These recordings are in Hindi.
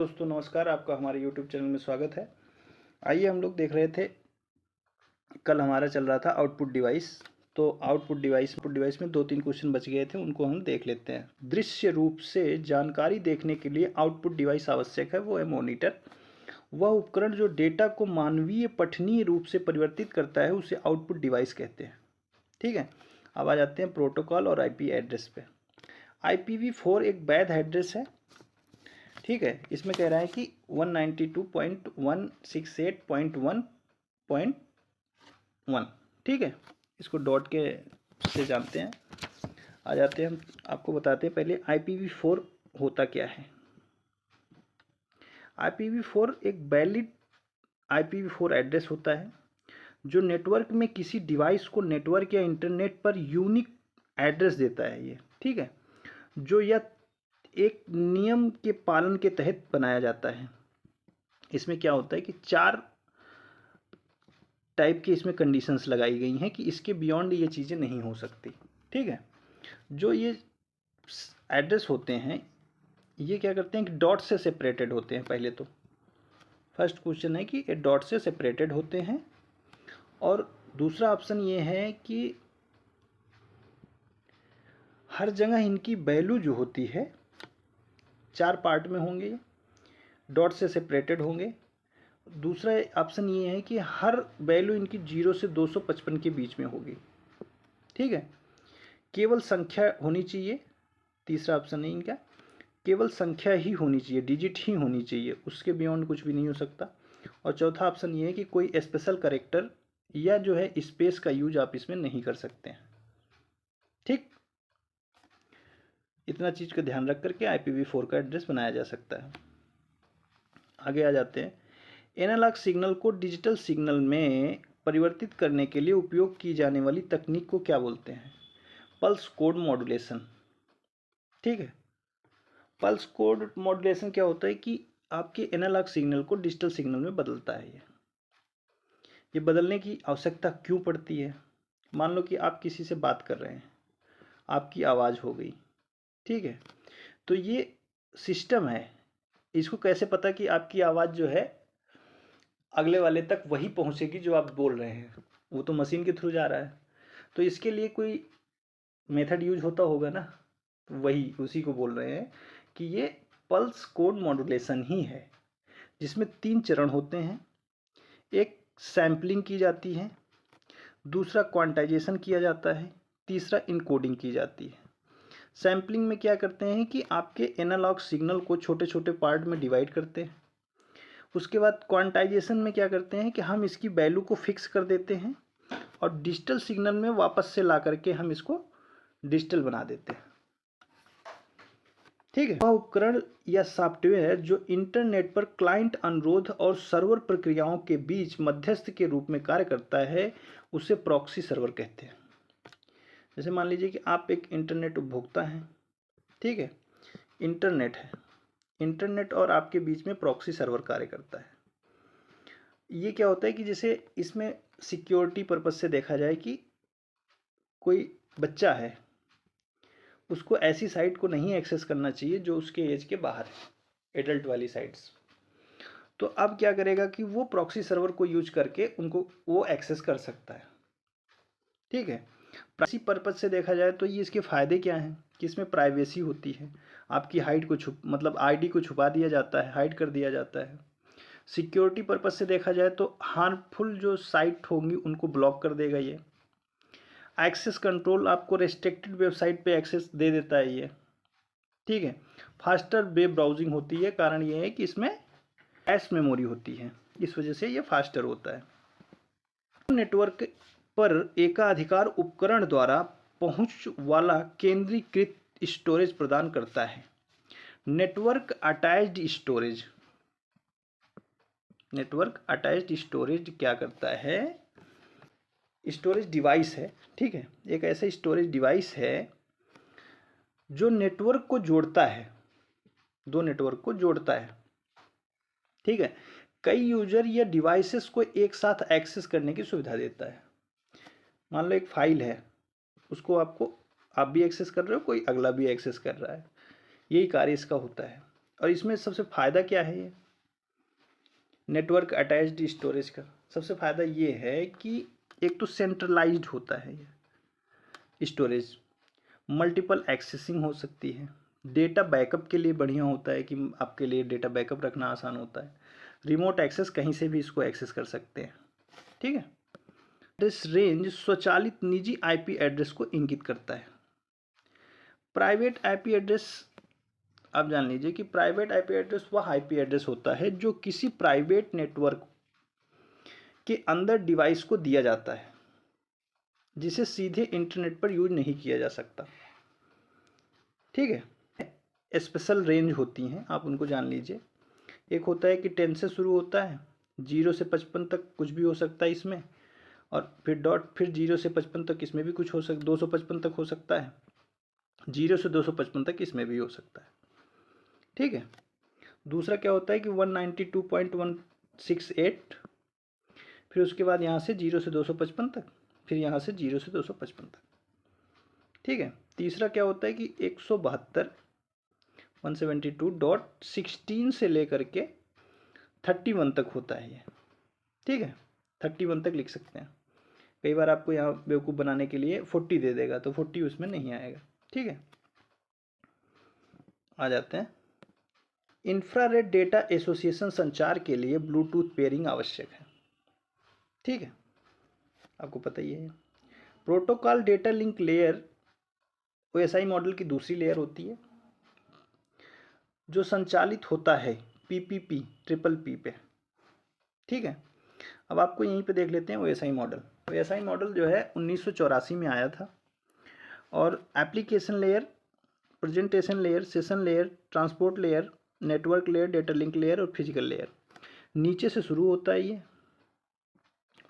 दोस्तों नमस्कार, आपका हमारे YouTube चैनल में स्वागत है। आइए हम लोग देख रहे थे, कल हमारा चल रहा था आउटपुट डिवाइस। तो आउटपुट डिवाइस में 2-3 क्वेश्चन बच गए थे, उनको हम देख लेते हैं। दृश्य रूप से जानकारी देखने के लिए आउटपुट डिवाइस आवश्यक है, वो है मॉनिटर। वह उपकरण जो डेटा को मानवीय पठनीय रूप से परिवर्तित करता है उसे आउटपुट डिवाइस कहते हैं। ठीक है, अब आ जाते हैं प्रोटोकॉल और IP एड्रेस पे। IPv4 एक वैध एड्रेस है। ठीक है, इसमें कह रहा है कि 192.168.1.1। ठीक है, इसको डॉट के से जानते हैं। आ जाते हैं हम आपको बताते हैं पहले IPv4 होता क्या है। IPv4 एक वैलिड IPv4 एड्रेस होता है जो नेटवर्क में किसी डिवाइस को नेटवर्क या इंटरनेट पर यूनिक एड्रेस देता है। ये ठीक है, जो यह एक नियम के पालन के तहत बनाया जाता है। इसमें क्या होता है कि 4 टाइप की इसमें कंडीशंस लगाई गई हैं कि इसके बियॉन्ड ये चीज़ें नहीं हो सकती। ठीक है, जो ये एड्रेस होते हैं ये क्या करते हैं कि डॉट से सेपरेटेड होते हैं। पहले तो फर्स्ट क्वेश्चन है कि ये डॉट से सेपरेटेड होते हैं, और दूसरा ऑप्शन ये है कि हर जगह इनकी वैल्यू जो होती है 4 पार्ट में होंगे, डॉट से सेपरेटेड होंगे। दूसरा ऑप्शन ये है कि हर वैल्यू इनकी 0 से 255 के बीच में होगी। ठीक है, केवल संख्या होनी चाहिए। तीसरा ऑप्शन है इनका, केवल संख्या ही होनी चाहिए, डिजिट ही होनी चाहिए, उसके बियॉन्ड कुछ भी नहीं हो सकता। और चौथा ऑप्शन ये है कि कोई स्पेशल करेक्टर या जो है स्पेस का यूज आप इसमें नहीं कर सकते हैं। ठीक, इतना चीज़ का ध्यान रख करके IPv4 का एड्रेस बनाया जा सकता है। आगे आ जाते हैं, एनालॉग सिग्नल को डिजिटल सिग्नल में परिवर्तित करने के लिए उपयोग की जाने वाली तकनीक को क्या बोलते हैं? Pulse code modulation. ठीक है, पल्स कोड मॉड्यूलेशन क्या होता है कि आपके एनालॉग सिग्नल को डिजिटल सिग्नल में बदलता है। ये बदलने की आवश्यकता क्यों पड़ती है? मान लो कि आप किसी से बात कर रहे हैं, आपकी आवाज़ हो गई। ठीक है, तो ये सिस्टम है, इसको कैसे पता कि आपकी आवाज़ जो है अगले वाले तक वही पहुंचेगी जो आप बोल रहे हैं? वो तो मशीन के थ्रू जा रहा है, तो इसके लिए कोई मेथड यूज होता होगा ना। तो वही उसी को बोल रहे हैं कि ये पल्स कोड मॉड्यूलेशन ही है, जिसमें 3 चरण होते हैं। एक सैम्पलिंग की जाती है, दूसरा क्वांटाइजेशन किया जाता है, तीसरा इनकोडिंग की जाती है। सैम्पलिंग में क्या करते हैं कि आपके एनालॉग सिग्नल को छोटे छोटे पार्ट में डिवाइड करते हैं। उसके बाद क्वांटाइजेशन में क्या करते हैं कि हम इसकी वैल्यू को फिक्स कर देते हैं, और डिजिटल सिग्नल में वापस से ला करके हम इसको डिजिटल बना देते हैं। ठीक है, वह उपकरण या सॉफ्टवेयर जो इंटरनेट पर क्लाइंट अनुरोध और सर्वर प्रक्रियाओं के बीच मध्यस्थ के रूप में कार्य करता है उसे प्रॉक्सी सर्वर कहते हैं। जैसे मान लीजिए कि आप एक इंटरनेट उपभोक्ता हैं। ठीक है, इंटरनेट है, इंटरनेट और आपके बीच में प्रॉक्सी सर्वर कार्य करता है। ये क्या होता है कि जैसे इसमें सिक्योरिटी पर्पज से देखा जाए कि कोई बच्चा है, उसको ऐसी साइट को नहीं एक्सेस करना चाहिए जो उसके एज के बाहर है, एडल्ट वाली साइट्स। तो अब क्या करेगा कि वो प्रॉक्सी सर्वर को यूज करके उनको वो एक्सेस कर सकता है। ठीक है, प्राइवेसी पर्पज से देखा जाए तो ये इसके फ़ायदे क्या हैं कि इसमें प्राइवेसी होती है, आपकी हाइट को मतलब आईडी को छुपा दिया जाता है, हाइड कर दिया जाता है। सिक्योरिटी पर्पज से देखा जाए तो हार्मफुल जो साइट होंगी उनको ब्लॉक कर देगा ये। एक्सेस कंट्रोल, आपको रेस्ट्रिक्टेड वेबसाइट पे एक्सेस दे देता है ये। ठीक है, फास्टर वेब ब्राउजिंग होती है, कारण ये है कि इसमें कैश मेमोरी होती है, इस वजह से ये फास्टर होता है। नेटवर्क पर एकाधिकार उपकरण द्वारा पहुंच वाला केंद्रीकृत स्टोरेज प्रदान करता है। Network attached storage, network attached storage क्या करता है? स्टोरेज डिवाइस है। ठीक है, एक ऐसा स्टोरेज डिवाइस है जो नेटवर्क को जोड़ता है, दो नेटवर्क को जोड़ता है। ठीक है, कई यूजर या डिवाइसेस को एक साथ एक्सेस करने की सुविधा देता है। मान लो एक फाइल है, उसको आप भी एक्सेस कर रहे हो, कोई अगला भी एक्सेस कर रहा है, यही कार्य इसका होता है। और इसमें सबसे फ़ायदा क्या है, ये नेटवर्क अटैच्ड स्टोरेज का सबसे फ़ायदा ये है कि एक तो सेंट्रलाइज्ड होता है ये स्टोरेज, मल्टीपल एक्सेसिंग हो सकती है, डेटा बैकअप के लिए बढ़िया होता है कि आपके लिए डेटा बैकअप रखना आसान होता है, रिमोट एक्सेस कहीं से भी इसको एक्सेस कर सकते हैं। ठीक है। एड्रेस रेंज स्वचालित निजी आईपी एड्रेस को इंगित करता है। प्राइवेट आईपी एड्रेस, आप जान लीजिए कि प्राइवेट आईपी एड्रेस वह आईपी एड्रेस होता है जो किसी प्राइवेट नेटवर्क के अंदर डिवाइस को दिया जाता है, जिसे सीधे इंटरनेट पर यूज नहीं किया जा सकता। ठीक है। स्पेशल रेंज होती हैं, आप उनको जान लीजिए। एक होता है कि 10 से शुरू होता है, 0 से 55 तक कुछ भी हो सकता है इसमें, और फिर डॉट, फिर 0 से 55 तक इसमें भी कुछ हो सकता, 255 तक हो सकता है, 0 से 255 तक इसमें भी हो सकता है। ठीक है। दूसरा क्या होता है कि 192.168, फिर उसके बाद यहाँ से 0 से 255 तक, फिर यहाँ से 0 से 255 तक। ठीक है। तीसरा क्या होता है कि 172.172.16 से लेकर के 31 तक होता है ये। ठीक है, 31 तक लिख सकते हैं। कई बार आपको यहाँ बेवकूफ़ बनाने के लिए 40 दे देगा, तो 40 उसमें नहीं आएगा। ठीक है, आ जाते हैं। इंफ्रारेड डेटा एसोसिएशन संचार के लिए ब्लूटूथ पेयरिंग आवश्यक है। ठीक है, आपको पता ही है। Protocol data link layer OSI model की दूसरी लेयर होती है जो संचालित होता है पीपीपी ट्रिपल पी पे। ठीक है, अब आपको यहीं पे देख लेते हैं ओएसआई मॉडल। ओएसआई मॉडल जो है 1984 में आया था, और application layer, presentation layer, session layer, transport layer, network layer, data link layer और फिजिकल लेयर, नीचे से शुरू होता है। ये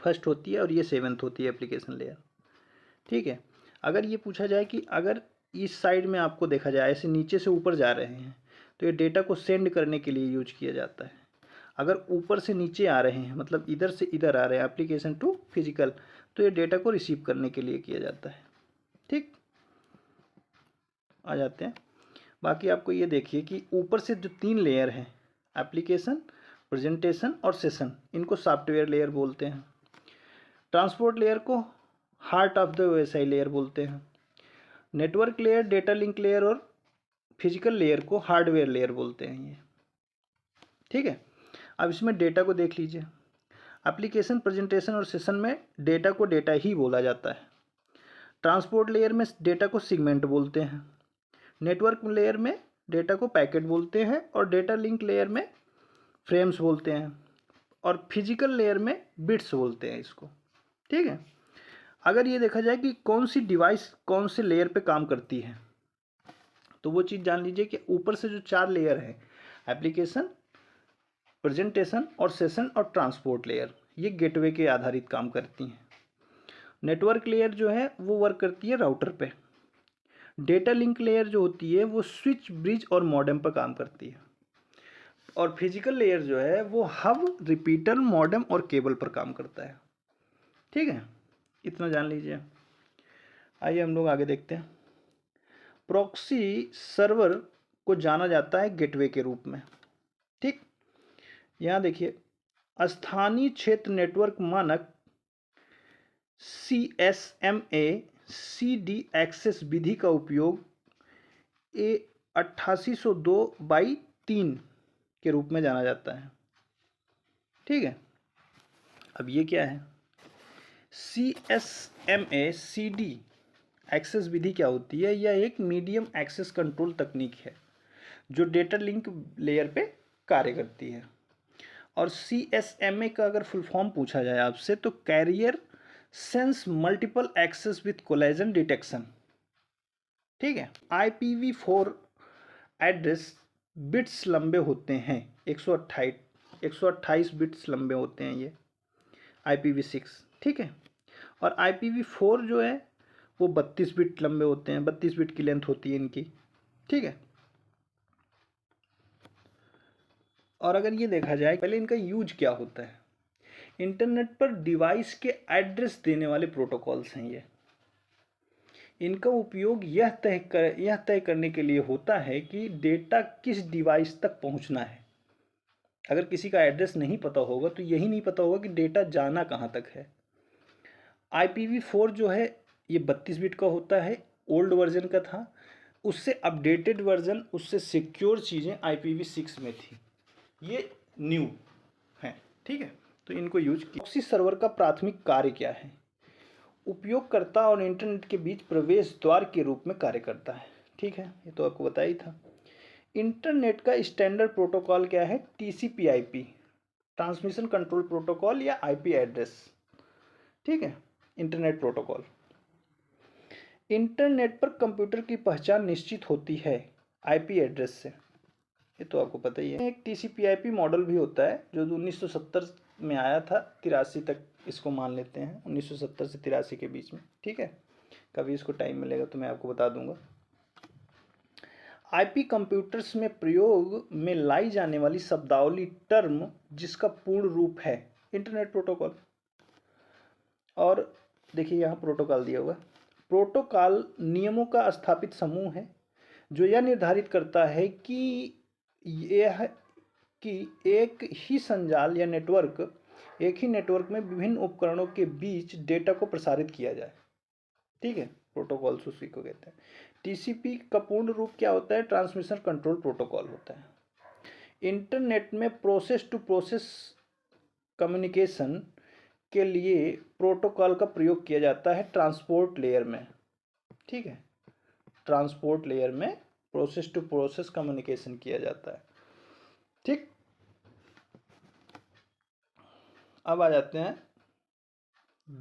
फर्स्ट होती है और ये 7th होती है एप्लीकेशन लेयर। ठीक है, अगर ये पूछा जाए कि अगर इस साइड में आपको देखा जाए ऐसे नीचे से ऊपर जा रहे हैं, तो ये डेटा को सेंड करने के लिए यूज किया जाता है। अगर ऊपर से नीचे आ रहे हैं, मतलब इधर से इधर आ रहे हैं, एप्लीकेशन टू फिजिकल, तो ये डेटा को रिसीव करने के लिए किया जाता है। ठीक, आ जाते हैं। बाकी आपको ये देखिए कि ऊपर से जो 3 लेयर हैं, एप्लीकेशन, प्रेजेंटेशन और सेशन, इनको सॉफ्टवेयर लेयर बोलते हैं। ट्रांसपोर्ट लेयर को heart of the OSI layer बोलते हैं। Network layer, data link layer और फिजिकल लेयर को हार्डवेयर लेयर बोलते हैं ये। ठीक है, अब इसमें डेटा को देख लीजिए। एप्लीकेशन, प्रेजेंटेशन और सेशन में डेटा को डेटा ही बोला जाता है। ट्रांसपोर्ट लेयर में डेटा को सेगमेंट बोलते हैं। नेटवर्क लेयर में डेटा को पैकेट बोलते हैं, और डेटा लिंक लेयर में फ्रेम्स बोलते हैं, और फिजिकल लेयर में बिट्स बोलते हैं इसको। ठीक है, अगर ये देखा जाए कि कौन सी डिवाइस कौन से लेयर पे काम करती है, तो वो चीज़ जान लीजिए कि ऊपर से जो 4 लेयर है, एप्लीकेशन, प्रेजेंटेशन और सेशन और ट्रांसपोर्ट लेयर, ये गेटवे के आधारित काम करती हैं। नेटवर्क लेयर जो है वो वर्क करती है राउटर पे। डेटा लिंक लेयर जो होती है वो स्विच, ब्रिज और मॉडेम पर काम करती है। और फिजिकल लेयर जो है वो हब, रिपीटर, मॉडेम और केबल पर काम करता है। ठीक है, इतना जान लीजिए। आइए हम लोग आगे देखते हैं। प्रॉक्सी सर्वर को जाना जाता है गेटवे के रूप में। ठीक, यहाँ देखिए, स्थानीय क्षेत्र नेटवर्क मानक CSMA CD एक्सेस विधि का उपयोग A8802/3 के रूप में जाना जाता है। ठीक है, अब ये क्या है? CSMA CD एक्सेस विधि क्या होती है? यह एक मीडियम एक्सेस कंट्रोल तकनीक है जो डेटा लिंक लेयर पे कार्य करती है। और CSMA का अगर फुल फॉर्म पूछा जाए आपसे, तो carrier sense multiple access with collision detection. ठीक है, IPv4 एड्रेस बिट्स लंबे होते हैं, 128 बिट्स लंबे होते हैं ये IPv6। ठीक है, और IPv4 जो है वो 32 बिट लंबे होते हैं, 32 बिट की लेंथ होती है इनकी। ठीक है, और अगर ये देखा जाए पहले इनका यूज क्या होता है, इंटरनेट पर डिवाइस के एड्रेस देने वाले प्रोटोकॉल्स हैं ये। इनका उपयोग यह तय करने के लिए होता है कि डेटा किस डिवाइस तक पहुंचना है। अगर किसी का एड्रेस नहीं पता होगा तो यही नहीं पता होगा कि डेटा जाना कहां तक है। IPv4 जो है ये 32 बिट का होता है, ओल्ड वर्जन का था। उससे अपडेटेड वर्जन, उससे सिक्योर चीज़ें IPv6 में थी, ये न्यू है। ठीक है, तो इनको यूज किया। प्रॉक्सी सर्वर का प्राथमिक कार्य क्या है? उपयोगकर्ता और इंटरनेट के बीच प्रवेश द्वार के रूप में कार्य करता है। ठीक है, ये तो आपको बताया ही था। इंटरनेट का स्टैंडर्ड प्रोटोकॉल क्या है? TCP/IP, ट्रांसमिशन कंट्रोल प्रोटोकॉल या IP एड्रेस। ठीक है, इंटरनेट प्रोटोकॉल। इंटरनेट पर कंप्यूटर की पहचान निश्चित होती है IP एड्रेस से, ये तो आपको पता ही है। एक TCP/IP मॉडल भी होता है जो 1970 में आया था, 83 तक इसको मान लेते हैं, 1970 से 83 के बीच में। ठीक है, कभी इसको टाइम मिलेगा तो मैं आपको बता दूंगा। IP कंप्यूटर्स में प्रयोग में लाई जाने वाली शब्दावली टर्म जिसका पूर्ण रूप है इंटरनेट प्रोटोकॉल। और देखिए यहाँ प्रोटोकॉल दिया हुआ। प्रोटोकॉल नियमों का स्थापित समूह है जो यह निर्धारित करता है कि एक ही संजाल या नेटवर्क, एक ही नेटवर्क में विभिन्न उपकरणों के बीच डेटा को प्रसारित किया जाए। ठीक है, प्रोटोकॉल्स उसी को कहते हैं। TCP का पूर्ण रूप क्या होता है? ट्रांसमिशन कंट्रोल प्रोटोकॉल होता है। इंटरनेट में प्रोसेस टू प्रोसेस कम्युनिकेशन के लिए प्रोटोकॉल का प्रयोग किया जाता है ट्रांसपोर्ट लेयर में। ठीक है, ट्रांसपोर्ट लेयर में प्रोसेस टू प्रोसेस कम्युनिकेशन किया जाता है। ठीक, अब आ जाते हैं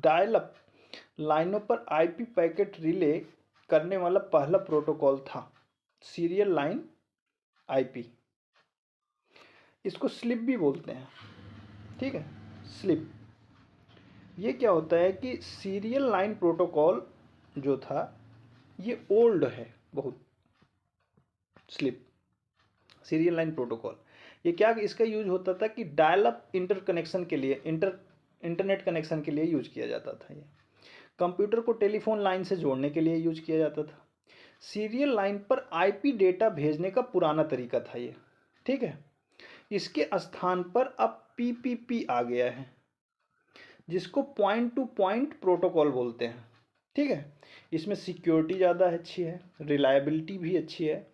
डायल अप लाइनों पर IP पैकेट रिले करने वाला पहला प्रोटोकॉल था सीरियल लाइन IP। इसको स्लिप भी बोलते हैं। ठीक है, स्लिप। ये क्या होता है कि सीरियल लाइन प्रोटोकॉल जो था ये ओल्ड है बहुत। स्लिप, सीरियल लाइन प्रोटोकॉल, ये क्या, इसका यूज होता था कि डायल अप इंटरकनेक्शन के लिए, इंटरनेट कनेक्शन के लिए यूज किया जाता था। ये कंप्यूटर को टेलीफोन लाइन से जोड़ने के लिए यूज किया जाता था। सीरियल लाइन पर IP डेटा भेजने का पुराना तरीका था ये। ठीक है, इसके स्थान पर अब PPP आ गया है जिसको पॉइंट टू पॉइंट प्रोटोकॉल बोलते हैं। ठीक है, इसमें सिक्योरिटी ज़्यादा अच्छी है, रिलायबिलिटी भी अच्छी है,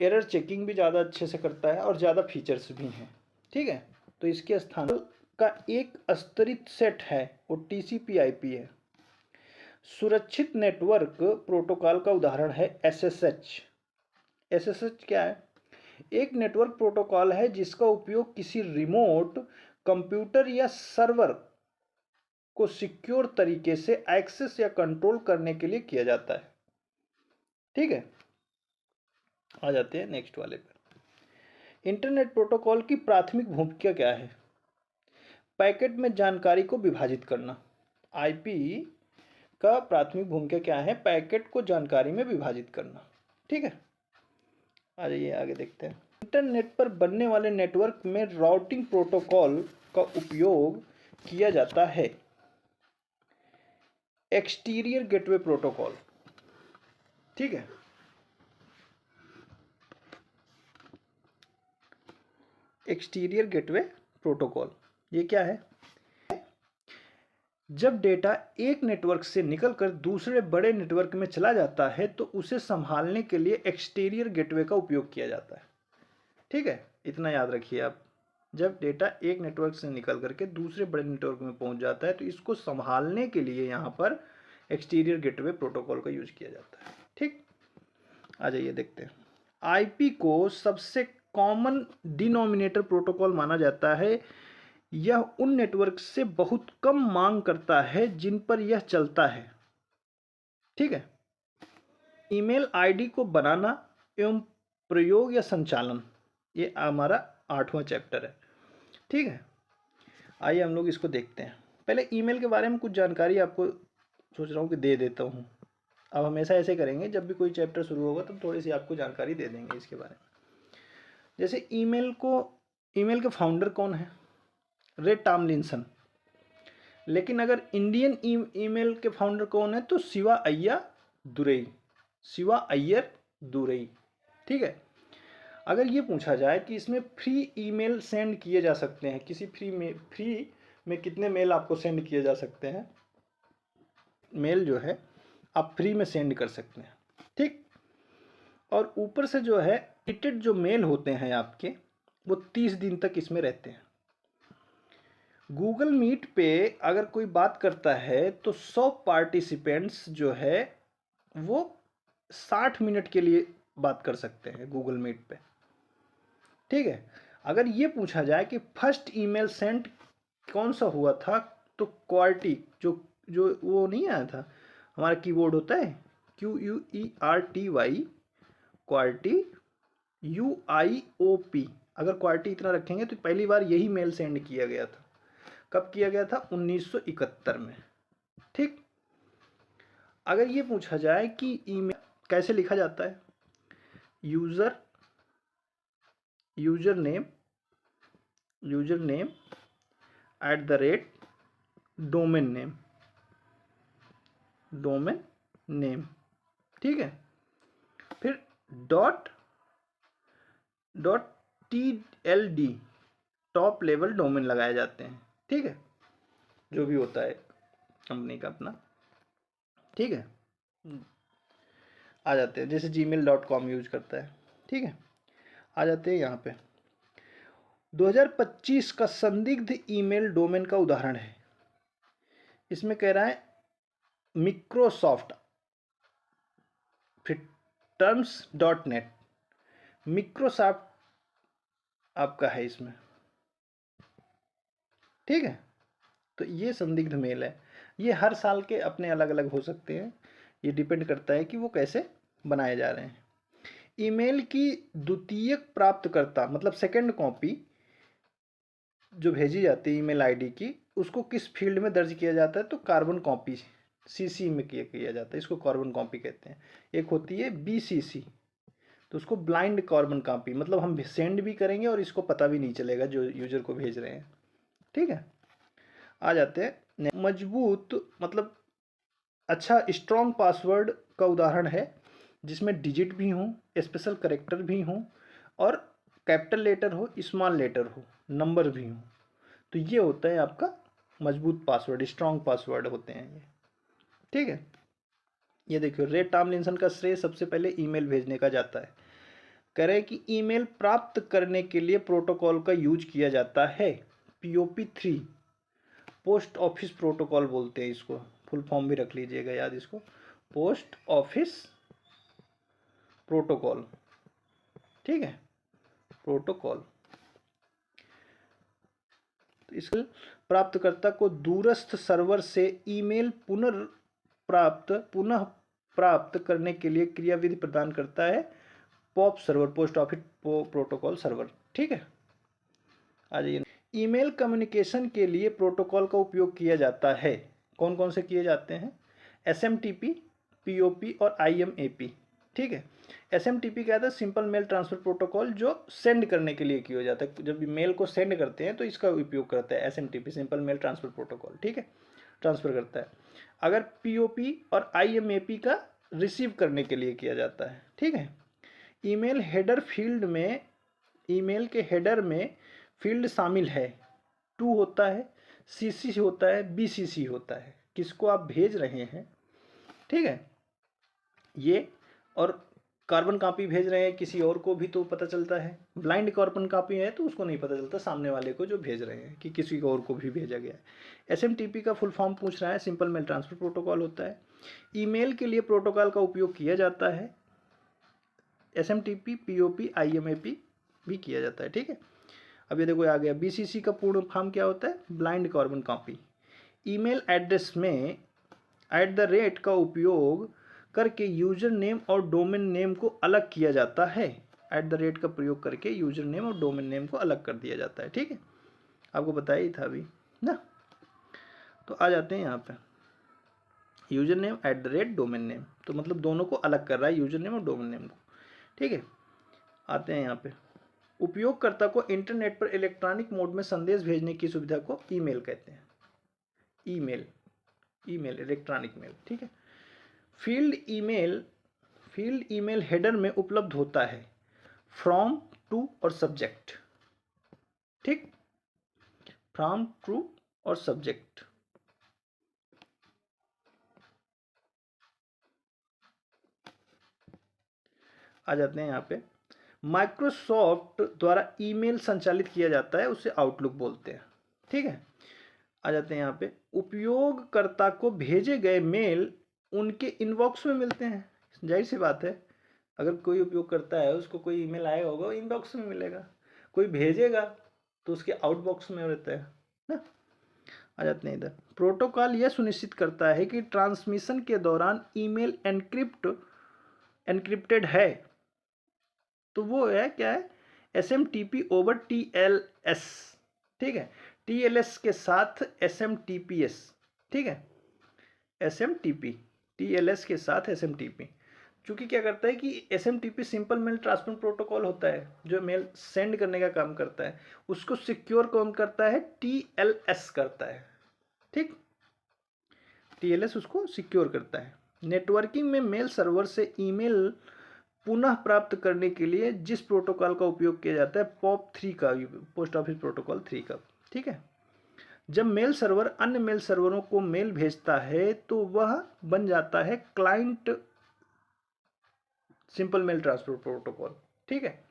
एरर चेकिंग भी ज़्यादा अच्छे से करता है और ज़्यादा फीचर्स भी हैं। ठीक है, तो इसके स्थान का एक स्तरित सेट है वो TCP/IP है। सुरक्षित नेटवर्क प्रोटोकॉल का उदाहरण है SSH। SSH क्या है? एक नेटवर्क प्रोटोकॉल है जिसका उपयोग किसी रिमोट कंप्यूटर या सर्वर को सिक्योर तरीके से एक्सेस या कंट्रोल करने के लिए किया जाता है। ठीक है, आ जाते हैं नेक्स्ट वाले पर। इंटरनेट प्रोटोकॉल की प्राथमिक भूमिका क्या है? पैकेट में जानकारी को विभाजित करना। IP का प्राथमिक भूमिका क्या है? पैकेट को जानकारी में विभाजित करना। ठीक है, आ जाइए आगे देखते हैं। इंटरनेट पर बनने वाले नेटवर्क में राउटिंग प्रोटोकॉल का उपयोग किया जाता है। Exterior gateway protocol. ठीक है, एक्सटीरियर गेटवे प्रोटोकॉल ये क्या है? जब डेटा एक नेटवर्क से निकलकर दूसरे बड़े नेटवर्क में चला जाता है तो उसे संभालने के लिए एक्सटीरियर गेटवे का उपयोग किया जाता है। ठीक है, इतना याद रखिए आप। जब डेटा एक नेटवर्क से निकल करके दूसरे बड़े नेटवर्क में पहुंच जाता है तो इसको संभालने के लिए यहाँ पर एक्सटीरियर गेटवे प्रोटोकॉल का यूज किया जाता है। ठीक, आ जाइए देखते हैं। IP को सबसे कॉमन डिनोमिनेटर प्रोटोकॉल माना जाता है। यह उन नेटवर्क से बहुत कम मांग करता है जिन पर यह चलता है। ठीक है, ईमेल ID को बनाना एवं प्रयोग या संचालन, ये हमारा 8वां चैप्टर है। ठीक है, आइए हम लोग इसको देखते हैं। पहले ईमेल के बारे में कुछ जानकारी आपको सोच रहा हूँ कि दे देता हूँ। अब हमेशा ऐसे करेंगे, जब भी कोई चैप्टर शुरू होगा तो थोड़ी सी आपको जानकारी दे देंगे इसके बारे में। जैसे ईमेल के फाउंडर कौन है? रे टॉमलिंसन। लेकिन अगर इंडियन ईमेल के फाउंडर कौन है तो शिवा अय्या दुरई, शिवा अय्यर दुरई। ठीक है। अगर ये पूछा जाए कि इसमें फ्री ईमेल सेंड किए जा सकते हैं, किसी फ्री में कितने मेल आपको सेंड किए जा सकते हैं, मेल जो है आप फ्री में सेंड कर सकते हैं। ठीक। और ऊपर से जो है लिमिटेड जो मेल होते हैं आपके, वो 30 दिन तक इसमें रहते हैं। गूगल मीट पे अगर कोई बात करता है तो 100 पार्टिसिपेंट्स जो है वो 60 मिनट के लिए बात कर सकते हैं गूगल मीट पे। ठीक है। अगर ये पूछा जाए कि फर्स्ट ईमेल सेंड कौन सा हुआ था, तो क्वार्टी जो जो वो नहीं आया था, हमारा कीबोर्ड होता है QUERTY, क्वार्टी UIOP, अगर क्वार्टी इतना रखेंगे तो पहली बार यही मेल सेंड किया गया था। कब किया गया था? 1971 में। ठीक। अगर ये पूछा जाए कि ईमेल कैसे लिखा जाता है, यूजर नेम @ डोमेन नेम। ठीक है। फिर dot TLD, top level domain लगाए जाते हैं। ठीक है। जो भी होता है कंपनी का अपना। ठीक है। आ जाते हैं, जैसे gmail.com यूज करता है। ठीक है। आ जाते हैं यहाँ पे 2025 का संदिग्ध ईमेल डोमेन का उदाहरण है। इसमें कह रहा है मिक्रोसॉफ्ट, फिर terms.net, मिक्रोसॉफ्ट आपका है इसमें। ठीक है। तो ये संदिग्ध मेल है। ये हर साल के अपने अलग अलग हो सकते हैं, ये डिपेंड करता है कि वो कैसे बनाए जा रहे हैं। ईमेल की द्वितीयक प्राप्तकर्ता मतलब सेकंड कॉपी जो भेजी जाती है ईमेल आईडी की, उसको किस फील्ड में दर्ज किया जाता है? तो कार्बन कॉपी CC में किया जाता है, इसको कार्बन कॉपी कहते हैं। एक होती है BCC, तो उसको ब्लाइंड कार्बन कॉपी, मतलब हम सेंड भी करेंगे और इसको पता भी नहीं चलेगा जो यूजर को भेज रहे हैं। ठीक है। आ जाते हैं मजबूत मतलब अच्छा स्ट्रॉन्ग पासवर्ड का उदाहरण है, जिसमें डिजिट भी हों, स्पेशल करेक्टर भी हों, और कैपिटल लेटर हो, स्मॉल लेटर हो, नंबर भी हो। तो ये होता है आपका मजबूत पासवर्ड, स्ट्रॉन्ग पासवर्ड होते हैं ये। ठीक है। ये देखियो, रे टॉमलिंसन का श्रेय सबसे पहले ईमेल भेजने का जाता है। कह रहे हैं कि ईमेल प्राप्त करने के लिए प्रोटोकॉल का यूज किया जाता है POP3, पोस्ट ऑफिस प्रोटोकॉल बोलते हैं इसको। फुल फॉर्म भी रख लीजिएगा याद इसको, पोस्ट ऑफिस प्रोटोकॉल। ठीक है। प्रोटोकॉल तो इसके प्राप्तकर्ता को दूरस्थ सर्वर से ईमेल पुनः प्राप्त करने के लिए क्रियाविधि प्रदान करता है pop server, post office protocol server. ठीक है। आ जाइए, ईमेल कम्युनिकेशन के लिए प्रोटोकॉल का उपयोग किया जाता है। कौन कौन से किए जाते हैं? SMTP, POP और IMAP। ठीक है। SMTP क्या था? सिंपल मेल ट्रांसफर प्रोटोकॉल, जो सेंड करने के लिए किया जाता है। जब भी मेल को सेंड करते हैं तो इसका उपयोग करता है SMTP, simple mail transfer protocol. ठीक है। ट्रांसफर करता है। अगर POP और IMAP का रिसीव करने के लिए किया जाता है। ठीक है। ईमेल हेडर फील्ड में, ईमेल के हेडर में फील्ड शामिल है, टू होता है, CC होता है, BCC होता है, किसको आप भेज रहे हैं। ठीक है। ये और कार्बन कॉपी भेज रहे हैं किसी और को भी तो पता चलता है। ब्लाइंड कार्बन कॉपी है तो उसको नहीं पता चलता सामने वाले को जो भेज रहे हैं कि किसी और को भी भेजा गया है। SMTP का फुल फॉर्म पूछ रहा है, सिंपल मेल ट्रांसफर प्रोटोकॉल होता है। ईमेल के लिए प्रोटोकॉल का उपयोग किया जाता है, SMTP, POP, IMAP भी किया जाता है। ठीक है। अब ये देखो आ गया, BCC का पूर्ण फॉर्म क्या होता है? Blind carbon copy. Email address में @ का उपयोग करके यूजर नेम और डोमेन नेम को अलग किया जाता है। @ का प्रयोग करके यूजर नेम और डोमेन नेम को अलग कर दिया जाता है। ठीक है। आपको बताया ही था अभी ना। तो आ जाते हैं यहाँ पे यूजर नेम @ डोमेन नेम, तो मतलब दोनों को अलग कर रहा है, यूजर नेम और डोमेन नेम को। ठीक है। आते हैं यहाँ पे, उपयोगकर्ता को इंटरनेट पर इलेक्ट्रॉनिक मोड में संदेश भेजने की सुविधा को ईमेल कहते हैं। Email electronic mail. ठीक है। फील्ड ईमेल हेडर में उपलब्ध होता है फ्रॉम, टू और सब्जेक्ट। ठीक, फ्रॉम, टू और सब्जेक्ट। आ जाते हैं यहाँ पे, माइक्रोसॉफ्ट द्वारा ईमेल संचालित किया जाता है, उसे आउटलुक बोलते हैं। ठीक है, आ जाते हैं यहाँ पे, उपयोगकर्ता को भेजे गए मेल उनके इनबॉक्स में मिलते हैं। जाहिर सी बात है, अगर कोई उपयोग करता है उसको कोई ईमेल आएगा होगा, इनबॉक्स में मिलेगा, कोई भेजेगा तो उसके आउटबॉक्स में रहता है ना। आ जाते हैं इधर, प्रोटोकॉल यह सुनिश्चित करता है कि ट्रांसमिशन के दौरान ईमेल एनक्रिप्टेड है। तो वो है क्या है, SMTP ओवर TLS। ठीक है, TLS के साथ SMTPS। ठीक है, SMTP, TLS के साथ SMTP। चूंकि क्या करता है कि SMTP simple mail transfer protocol होता है, जो मेल सेंड करने का काम करता है, उसको सिक्योर कौन करता है, TLS करता है। ठीक, TLS उसको सिक्योर करता है। नेटवर्किंग में मेल सर्वर से ईमेल पुनः प्राप्त करने के लिए जिस प्रोटोकॉल का उपयोग किया जाता है, POP3 का, पोस्ट ऑफिस प्रोटोकॉल 3 का। ठीक है, जब मेल सर्वर अन्य मेल सर्वरों को मेल भेजता है तो वह बन जाता है client simple mail transfer protocol. ठीक है,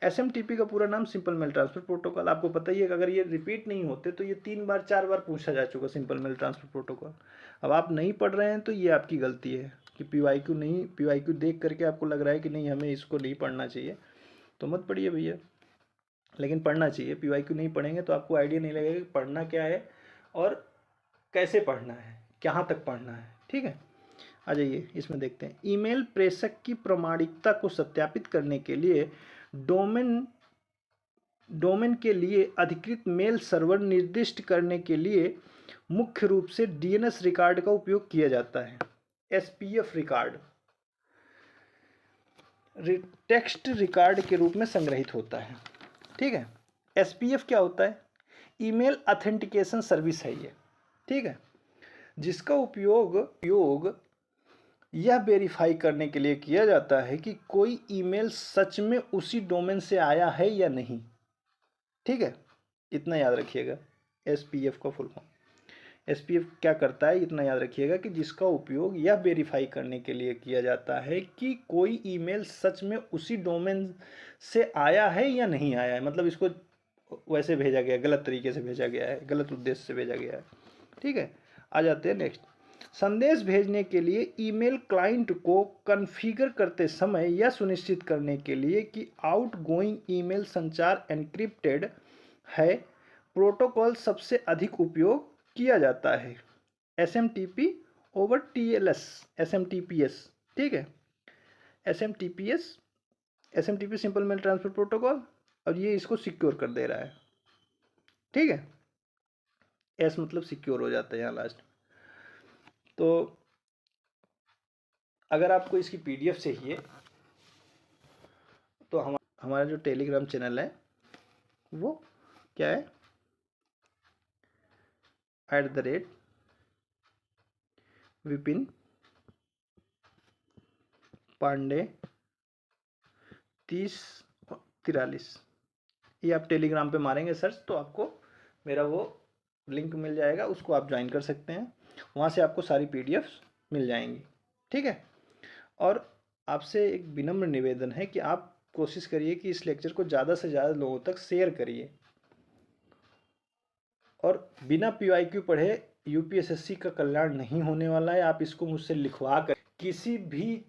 SMTP का पूरा नाम सिंपल मेल ट्रांसफर प्रोटोकॉल। आपको पता ही है कि अगर ये रिपीट नहीं होते तो ये 3 बार 4 बार पूछा जा चुका सिंपल मेल ट्रांसफर प्रोटोकॉल। अब आप नहीं पढ़ रहे हैं तो ये आपकी गलती है कि PYQ देख करके आपको लग रहा है कि नहीं हमें इसको नहीं पढ़ना चाहिए, तो मत पढ़िए भैया, लेकिन पढ़ना चाहिए। PYQ नहीं पढ़ेंगे तो आपको आइडिया नहीं लगेगा कि पढ़ना क्या है और कैसे पढ़ना है, कहाँ तक पढ़ना है। ठीक है, आ जाइए इसमें देखते हैं, ईमेल प्रेषक की प्रामाणिकता को सत्यापित करने के लिए डोमेन के लिए अधिकृत मेल सर्वर निर्दिष्ट करने के लिए मुख्य रूप से DNS रिकॉर्ड का उपयोग किया जाता है। SPF रिकॉर्ड टेक्स्ट रिकॉर्ड के रूप में संग्रहित होता है। ठीक है, SPF क्या होता है, ईमेल ऑथेंटिकेशन सर्विस है ये। ठीक है, जिसका उपयोग यह वेरीफाई करने के लिए किया जाता है कि कोई ईमेल सच में उसी डोमेन से आया है या नहीं। ठीक है, इतना याद रखिएगा, SPF का फुल फॉर्म। SPF क्या करता है, इतना याद रखिएगा कि जिसका उपयोग यह वेरीफाई करने के लिए किया जाता है कि कोई ईमेल सच में उसी डोमेन से आया है या नहीं आया है, मतलब इसको वैसे भेजा गया, गलत तरीके से भेजा गया है, गलत उद्देश्य से भेजा गया है। ठीक है, आ जाते हैं नेक्स्ट, संदेश भेजने के लिए ईमेल क्लाइंट को कॉन्फ़िगर करते समय यह सुनिश्चित करने के लिए कि आउटगोइंग ईमेल संचार एन्क्रिप्टेड है, प्रोटोकॉल सबसे अधिक उपयोग किया जाता है SMTP ओवर TLS, SMTPS। ठीक है, SMTP simple mail transfer protocol, और ये इसको सिक्योर कर दे रहा है। ठीक है, S मतलब सिक्योर हो जाता है यहाँ लास्ट। तो अगर आपको इसकी PDF चाहिए तो हमारा जो टेलीग्राम चैनल है वो क्या है, @विपिन पांडे 3043, ये आप टेलीग्राम पे मारेंगे सर्च तो आपको मेरा वो लिंक मिल जाएगा, उसको आप ज्वाइन कर सकते हैं, वहाँ से आपको सारी PDFs मिल जाएंगी। ठीक है, और आपसे एक विनम्र निवेदन है कि आप कोशिश करिए कि इस लेक्चर को ज़्यादा से ज़्यादा लोगों तक शेयर करिए, और बिना PYQ पढ़े UPSSC का कल्याण नहीं होने वाला है। आप इसको मुझसे लिखवा कर, किसी भी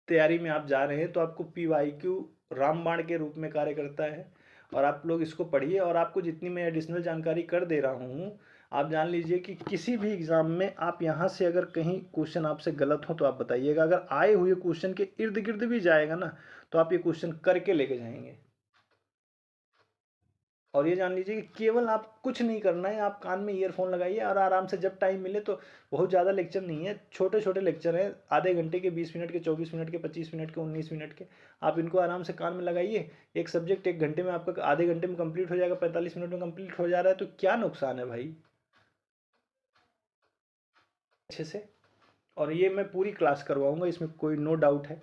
तैयारी में आप जा रहे हैं तो आपको PYQ रामबाण के रूप में कार्य करता है, और आप लोग इसको पढ़िए। और आपको जितनी मैं एडिशनल जानकारी कर दे रहा हूँ, आप जान लीजिए कि किसी भी एग्ज़ाम में आप यहाँ से अगर कहीं क्वेश्चन आपसे गलत हो तो आप बताइएगा, अगर आए हुए क्वेश्चन के इर्द गिर्द भी जाएगा ना तो आप ये क्वेश्चन करके लेके जाएंगे। और ये जान लीजिए कि केवल आप कुछ नहीं करना है, आप कान में ईयरफोन लगाइए और आराम से जब टाइम मिले, तो बहुत ज़्यादा लेक्चर नहीं है, छोटे छोटे लेक्चर हैं, आधे घंटे के, 20 मिनट के, 24 मिनट के, 25 मिनट के, 19 मिनट के। आप इनको आराम से कान में लगाइए, एक सब्जेक्ट 1 घंटे में आपका आधे घंटे में कंप्लीट हो जाएगा, 45 मिनट में कंप्लीट हो जा रहा है, तो क्या नुकसान है भाई, अच्छे से। और ये मैं पूरी क्लास करवाऊँगा, इसमें कोई नो डाउट है।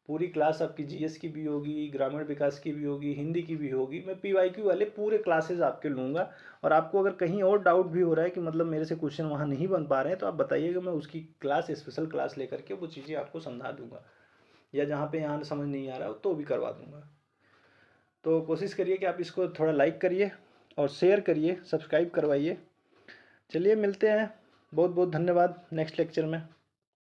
पूरी क्लास आपकी जीएस की भी होगी, ग्रामीण विकास की भी होगी, हिंदी की भी होगी। मैं पीवाईक्यू वाले पूरे क्लासेस आपके लूँगा। और आपको अगर कहीं और डाउट भी हो रहा है कि मतलब मेरे से क्वेश्चन वहाँ नहीं बन पा रहे हैं, तो आप बताइएगा, मैं उसकी क्लास, स्पेशल क्लास लेकर के वो चीज़ें आपको समझा दूँगा, या जहाँ पे यहाँ समझ नहीं आ रहा हो तो भी करवा दूँगा। तो कोशिश करिए कि आप इसको थोड़ा लाइक करिए और शेयर करिए, सब्सक्राइब करवाइए। चलिए मिलते हैं, बहुत बहुत धन्यवाद नेक्स्ट लेक्चर में।